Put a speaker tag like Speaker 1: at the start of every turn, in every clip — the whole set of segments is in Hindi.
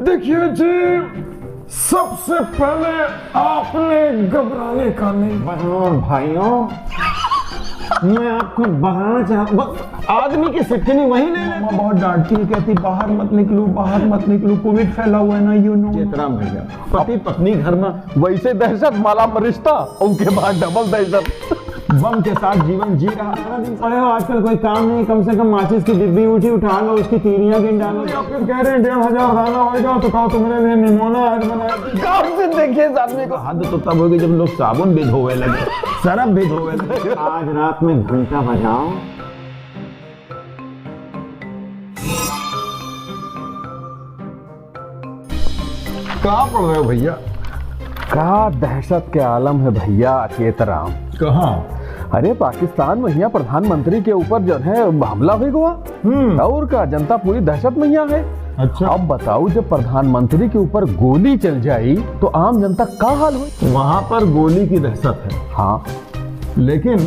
Speaker 1: देखिए जी, सबसे पहले आपने घबराने का नहीं।
Speaker 2: बहनों भाइयों, मैं आपको बताना चाहता हूँ, आदमी की सिटकनी वही नहीं लेती।
Speaker 1: मामा बहुत डांटती है, कहती बाहर मत निकलो, बाहर मत निकलो, कोविड फैला हुआ है ना, यू नो।
Speaker 2: चितराम भैया, पति पत्नी घर में वैसे दहशत माला रिश्ता, उनके बाद डबल दहशत।
Speaker 1: बम के साथ जीवन जी रहा। सारा दिन पड़े हो, आजकल कोई काम नहीं, कम से कम माचिस की डिब्बी उठी उठा लो, उसकी तीलियां गिन डालो। या फिर कह रहे हैं 1500 दाना होगा तो कहो तुम्हारे लिए निमोना ऐड बनाया।
Speaker 2: गाँव से देखिए इस आदमी को।
Speaker 1: हद तो तब होगी जब लोग साबुन भी धोवे लगे, सरफ भी धोवे लगे।
Speaker 2: आज रात में घंटा बजाओ,
Speaker 1: कहाँ पड़ रहे हो भैया?
Speaker 3: का दहशत के आलम है भैया चेतराम।
Speaker 1: कहाँ?
Speaker 3: अरे पाकिस्तान में यहाँ प्रधानमंत्री के ऊपर जो है हमला हुई हुआ और का जनता पूरी दहशत में यहाँ है।
Speaker 1: अच्छा,
Speaker 3: अब बताओ जब प्रधानमंत्री के ऊपर गोली चल जाई तो आम जनता का हाल हो?
Speaker 1: वहाँ पर गोली की दहशत है।
Speaker 3: हाँ,
Speaker 1: लेकिन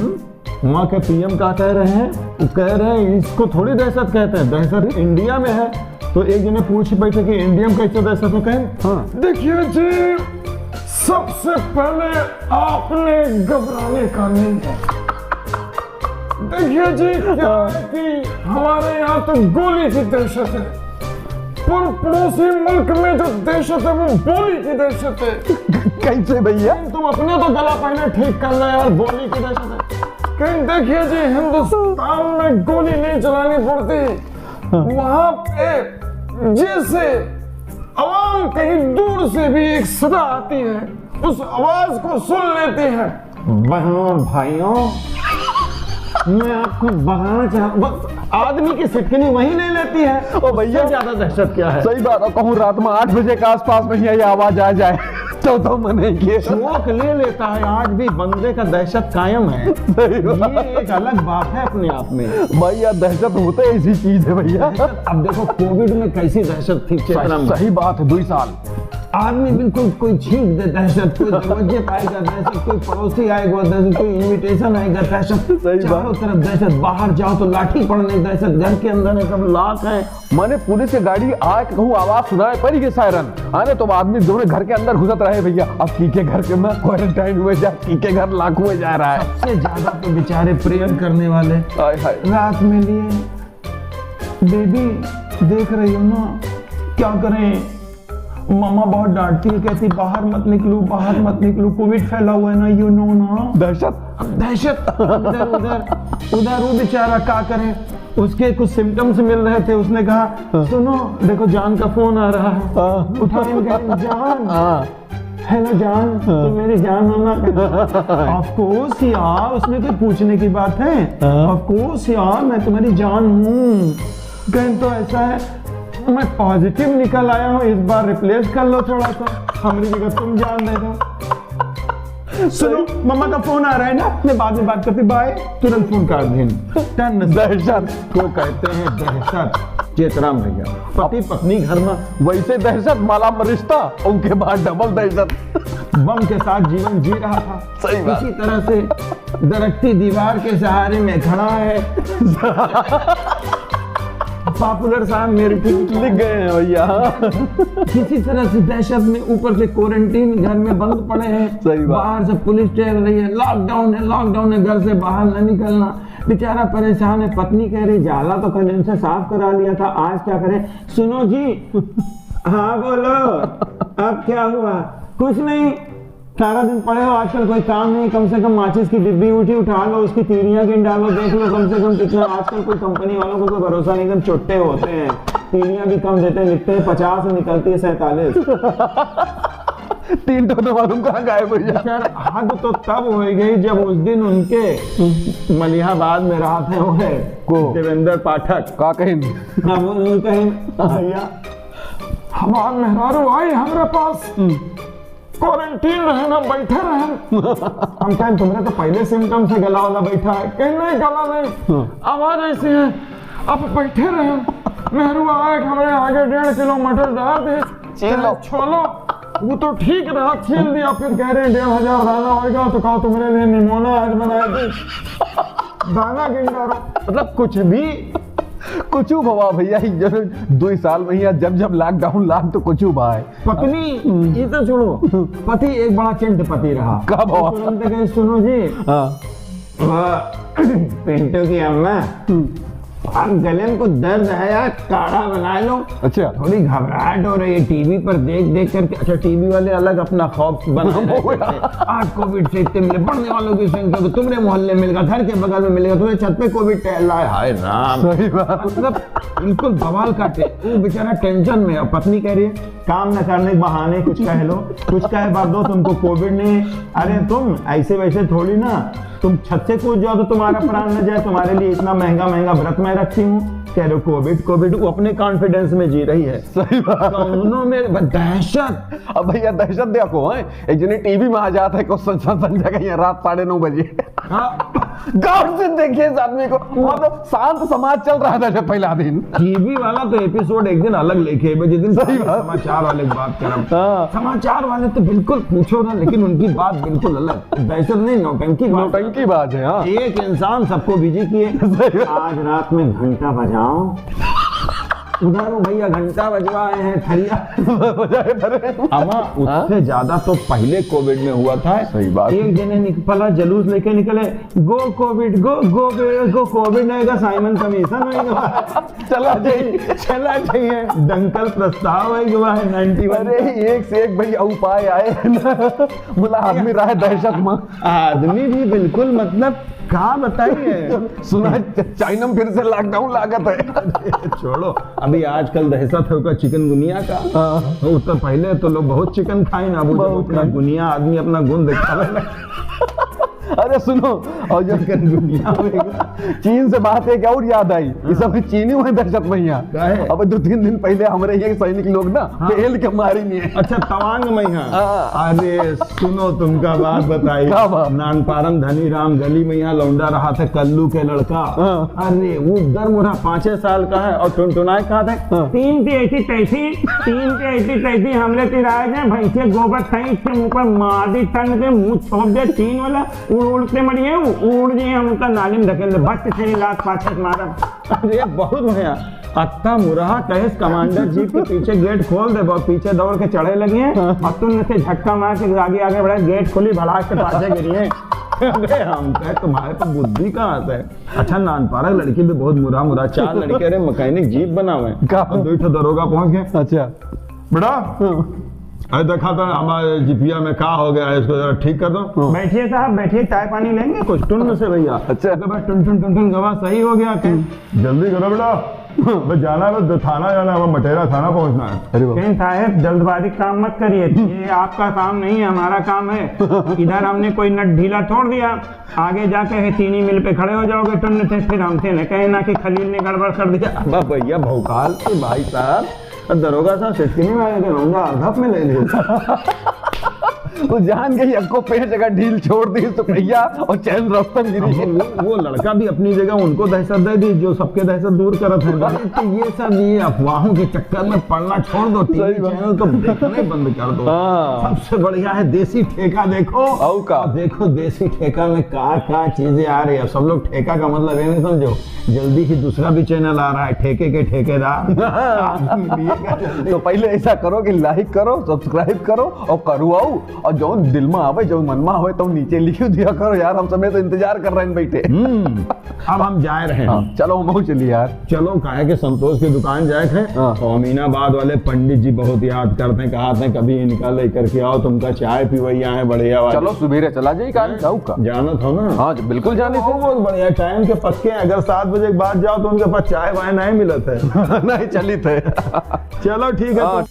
Speaker 1: वहाँ के पीएम क्या कह रहे हैं? वो कह रहे हैं इसको थोड़ी दहशत कहते हैं, दहशत इंडिया में है। तो एक जने पूछ बैठे कि इंडिया में कैसे दहशत हो? कहें
Speaker 3: हाँ।
Speaker 1: देखिए जी, सबसे पहले आपने घबराने का नहीं है। देखिए जी, क्या है कि हमारे यहाँ तो गोली की दहशत है, पर पड़ोसी मुल्क में जो दहशत है वो गोली की दहशत है।
Speaker 3: कैसे भैया?
Speaker 1: तुम अपने तो गला पहने ठीक कर लो यार, गोली की दहशत है। कहीं देखिए जी, हिंदुस्तान में गोली नहीं चलानी पड़ती। वहां पे जैसे आवाम कहीं दूर से भी एक सदा आती है, उस आवाज को सुन लेती है।
Speaker 2: बहनों भाइयों, मैं आपको बताना चाहता हूँ, आदमी की सिटकनी वही नहीं लेती है।
Speaker 3: ओ भैया,
Speaker 2: ज्यादा दहशत क्या है?
Speaker 3: सही बात है, कहूँ रात में 8 बजे के आसपास में ये आवाज आ जाए तो मने के
Speaker 2: शौक ले लेता है। आज भी बंदे का दहशत कायम है। ये एक अलग बात है अपने आप में।
Speaker 3: भैया दहशत होते ऐसी चीज है भैया।
Speaker 2: अब देखो कोविड में कैसी दहशत थी चेतराम।
Speaker 3: सही बात है, 2 साल
Speaker 2: आदमी बिल्कुल कोई छींक दे दहशत, कोई दरवाजे पाएगा दहशत, कोई पड़ोसी आएगा दहशत, कोई इनविटेशन आएगा दहशत, चारों तरफ दहशत। बाहर जाओ तो लाठी पड़ने दहशत, घर के अंदर है सब लाख है।
Speaker 3: मैंने पुलिस की गाड़ी आए कहूँ आवाज सुनाए पड़ी के सायरन आने तो आदमी दोनों घर के अंदर घुसत रहे भैया। अब की के घर के में क्वारंटाइन हुए जा, की के घर लाखों में जा रहा है।
Speaker 1: सबसे ज्यादा तो बेचारे प्रेयर करने वाले रात में लिए। बेबी देख रही हो ना, क्या करें? मामा बहुत डांटती है, कहती बाहर मत निकलो, बाहर मत निकलो, कोविड फैला हुआ है ना, यू नो ना। दहशत उधर उधर उधर वो बेचारा क्या करे? उसके कुछ सिम्टम्स मिल रहे थे। उसने कहा सुनो देखो जान का फोन आ रहा है, उठाएंगे। जान, हेलो जान, तो मेरी जान होना। ऑफ कोर्स यार, उसमें कोई पूछने की बात है? ऑफ कोर्स यार, मैं तुम्हारी जान हूँ। कहीं तो ऐसा है मैं पॉजिटिव निकल आया हूँ, इस बार रिप्लेस कर लो थोड़ा सा, हमारी जगह तुम जान दे दो। सुनो मम्मा का फोन आ रहा है ना, मैं बाद में बात करती, बाय। तुरंत फोन काट दें।
Speaker 2: दहशत को कहते हैं दहशत चेतराम भैया। पति पत्नी घर में
Speaker 3: वैसे दहशत माला रिश्ता, उनके बाद डबल दहशत।
Speaker 1: बम के साथ जीवन जी रहा था।
Speaker 3: सही बात।
Speaker 1: इसी तरह से दरकती दीवार के सहारे में खड़ा है। पॉपुलर साहब मेरे
Speaker 3: लिख गए हैं भैया।
Speaker 1: किसी तरह से दहशत में, ऊपर से क्वारंटीन, घर में बंद पड़े हैं।
Speaker 3: सही बात।
Speaker 1: बाहर से पुलिस टेल रही है, लॉकडाउन है, घर से बाहर न निकलना। बेचारा परेशान है। पत्नी कह रही जाला तो कल से साफ करा लिया था, आज क्या करें? सुनो जी। हाँ बोलो, अब क्या हुआ? कुछ नहीं, सारा दिन पड़े हो, आजकल कोई काम नहीं, कम से कम माचिस की डिब्बी उठी उठा लो, उसकी तीलियां गिन डालो, देख लो कम से कम कितना। आजकल कोई कंपनी वालों को कोई भरोसा नहीं, एकदम चुट्टे होते हैं, तीलियां भी कम देते हैं, लिखते हैं 50 निकलती है 47।
Speaker 3: 3 टोने मालूम कहाँ गायब हो जाए।
Speaker 1: हद तो तब हो गई जब उस दिन उनके मलिहाबाद में रहा थे वो है देवेंद्र पाठक
Speaker 3: का कहीं
Speaker 1: भैया हमार मेहरारू आई हमारे पास, क्वारंटीन रहे ना, बैठे रहे। हम कहें तुम्हारे तो पहले सिम्टम से गला वाला बैठा है। कहीं नहीं, गला नहीं, आवाज ऐसी है। अब बैठे रहे, मेहरू आए हमारे आगे 1.5 किलो मटर डाल दे, छोलो। वो तो ठीक रहा, छील दिया। फिर कह रहे 1500 दाना होगा तो कहा तुम्हारे लिए निमोना आज बनाया थी। दाना गिन डालो, मतलब कुछ भी
Speaker 3: कुछ भवा भैया ही जो 2 साल में ही जब जब लॉकडाउन लाग तो कुछ भाई
Speaker 2: पत्नी ये तो छोड़ो, पति एक बड़ा चिंट पति रहा।
Speaker 3: कब हुआ?
Speaker 2: तुरंत कहे सुनो जी,
Speaker 3: हाँ
Speaker 2: पिंटू की अम्मा आप गले में कुछ दर्द है यार, काढ़ा बना लो।
Speaker 3: अच्छा
Speaker 2: थोड़ी घबराहट हो रही है टीवी पर देख देख करके। अच्छा टीवी वाले अलग अपना खौफ बनाए रहते थे। आज कोविड से इतने मिले, बढ़ने वालों की संख्या तो तुम्हारे मोहल्ले में मिलेगा, घर के बगल में मिलेगा, तुम्हें छत पे कोविड टहल रहा है। हाय राम,
Speaker 3: सही बात।
Speaker 2: मतलब बिल्कुल बवाल काटे। वो बेचारा टेंशन में, और पत्नी कह रही है काम न करने के बहाने कुछ कह लो, कुछ कहे बात दो, तुमको कोविड नहीं। अरे तुम ऐसे वैसे थोड़ी ना, तुम छत से कूद जाओ तो तुम्हारा प्राण न जाए, तुम्हारे लिए इतना महंगा महंगा व्रत मैं रखती हूँ। कह रहे कोविड कोविड, वो अपने कॉन्फिडेंस में जी रही है।
Speaker 3: सही बात।
Speaker 2: दोनों में दहशत।
Speaker 3: अब भैया दहशत देखो है, एक जने टीवी में आ जाता है को संजय का यहाँ रात 9:30 बजे। गाँव से देखिए इस आदमी को, मतलब शांत समाज चल रहा था जब पहला दिन।
Speaker 2: टीवी वाला तो एपिसोड एक दिन अलग लेके, जिस दिन
Speaker 3: सही बात।
Speaker 2: समाचार वाले की बात
Speaker 3: हाँ।
Speaker 2: करें, समाचार वाले तो बिल्कुल पूछो ना, लेकिन उनकी बात बिल्कुल अलग। दहशत नहीं, नौटंकी बात।
Speaker 3: नौटंकी बात है। हाँ
Speaker 2: एक इंसान सबको बिजी किए। आज रात में घंटा बजाओ, उधर वो भैया घंटा बजवाए हैं, थरिया अमा। उससे ज्यादा तो पहले कोविड में हुआ था।
Speaker 3: सही बात।
Speaker 2: एक जने पला जुलूस लेके निकले, गो कोविड गो गो गो कोविड नहीं का साइमन कमीशन
Speaker 3: चला जाइए
Speaker 2: चला चाहिए, दंकल प्रस्ताव है 91।
Speaker 3: अरे एक से एक भैया उपाय आए बोला आदमी रहा है दहशत में।
Speaker 2: आदमी भी बिल्कुल, मतलब कहा बताइए।
Speaker 3: सुना चाइना में फिर से लॉकडाउन लागत है।
Speaker 2: छोड़ो, अभी आजकल दहशत होगा चिकनगुनिया का। तो पहले तो लोग बहुत चिकन खाए ना, अपना गुनिया आदमी अपना गुण दिखावे।
Speaker 3: अरे सुनो, और जो
Speaker 2: चिकनगुनिया
Speaker 3: चीन से बात एक और याद आई, ये सब चीनी हुए दहशत मैया। अब 2-3 दिन पहले हमारे ये सैनिक लोग ना तेल के मारी नहीं है।
Speaker 2: अच्छा तवांग मैया। अरे सुनो, तुमका बात बताई, नानपारम धनी राम गली में यहाँ लौंडा रहा था, कल्लू के लड़का। अरे वो दर मुरा 5 साल का है, और टुनटुनाए कहा था 3 की ऐसी तैसी हमले तिराए जाए, भैंसे गोबर खाई, इसके मुंह पर मादी टन के मुंह छोड़ दे, 3 वाला उड़ते मरिए, उड़ जाए हम उनका नाली में धकेल दे, बस से लात पाछे मारा। अरे बहुत बढ़िया। अत्ता मुरहा कहेस कमांडर जीप के पीछे गेट खोल दे, बहुत पीछे दौड़ के चढ़े लगी हैं, और तुमने से झटका मार के आगे आगे बढ़ा, गेट खोली, भड़ाक के पाछे गिरी है। अरे हम कहे तुम्हारे तो बुद्धि कहाँ से। अच्छा नानपारा लड़की भी बहुत मुरहा 4 लड़के अरे मैकेनिक जीप बनावे, 2 दरोगा पहुंच गए।
Speaker 3: अच्छा
Speaker 2: बेटा अरे देखा था हमारे जिपिया में क्या हो गया है, इसको जरा ठीक कर दो। बैठिए साहब बैठिए, चाय पानी लेंगे कुछ टुन से भैया।
Speaker 3: अच्छा
Speaker 2: टुन गवा सही हो गया। जल्दी करो बेटा, बस जाना है, थाना जाना है, मटेरा थाना पहुंचना है।
Speaker 3: अरे
Speaker 2: साहब जल्दबाजी काम मत करिए, ये आपका काम नहीं है, हमारा काम है। इधर हमने कोई नट ढीला छोड़ दिया, आगे जाके चीनी मिल पे खड़े हो जाओगे टुन से, फिर हमसे न कहे ना कि खलील ने गड़बड़ कर दिया। अब भैया भौकाल के भाई साहब, दरोगा साहब सिटकिनी में आए रहूंगा, अर्धप में ले लिया।
Speaker 3: वो जान गई अक्को पे जगह ढील छोड़ दी तो भैया, और चैन रफ्तन गिरी।
Speaker 2: वो लड़का भी अपनी जगह उनको दहशत दे दी, जो सबके दहशत दूर करत है। तो ये सब ये अफवाहों के चक्कर में पड़ना छोड़ दो, टीवी चैनल तो देखने बंद कर दो। सबसे बढ़िया है देसी ठेका, देखो देखो देसी ठेका में क्या चीजें आ रही है। सब लोग ठेका का मतलब ये नहीं समझो, जल्दी ही दूसरा भी चैनल आ रहा है, ठेके के ठेकेदार।
Speaker 3: तो पहले ऐसा करो कि लाइक करो, सब्सक्राइब करो और करवाओ, और जो दिल में आवे, जो मन में आवे तो नीचे लिख दिया करो यार, हम समय तो इंतजार कर रहे हैं बैठे।
Speaker 2: अब हम जा रहे हैं।
Speaker 3: चलो हम चलिए यार,
Speaker 2: चलो काहे के संतोष की दुकान जाए थे। अमीनाबाद वाले पंडित जी बहुत याद करते हैं, कहा थे कभी इनका लेकर के आओ, तुमका चाय पीवैया है बढ़िया वाले।
Speaker 3: चलो सुबेरे चला जाइए,
Speaker 2: जाना था ना।
Speaker 3: हाँ बिल्कुल जाने थे,
Speaker 2: बहुत बढ़िया टाइम के पक्के। अगर 7 बजे के बाद जाओ तो उनके पास चाय वाय नहीं मिलत है।
Speaker 3: नहीं चली थे।
Speaker 2: चलो ठीक है।